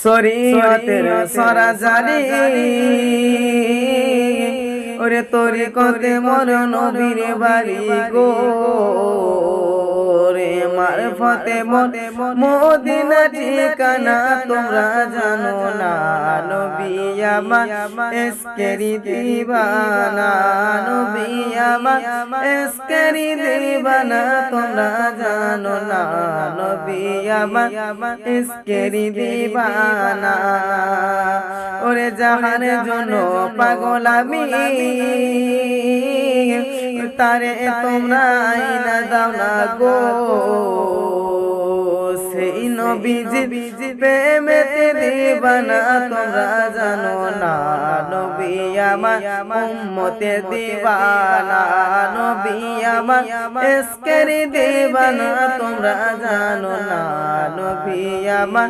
শরীয়তের সরাজারি ওরে তরিকতে মোর নবীর বাড়ি গো রে মারফতে মোর মদিনা ঠিকানা তোমরা জানো না নবী আমার এসকেরি দিবানা নবী আমার এসকেরি দিবানা তোমরা জানো না নবী আমার এসকেরি দিবানা ওরে জাহান জন্য পাগল আমি তারে তোমরা আইনা দাও না গো সেই নবীজি প্রেমেতে দিবানা তোমরা জানো না নবী আমার উম্মতের দিবানা নবী আমার এসকেরি দিবানা তোমরা জানো না নবী আমার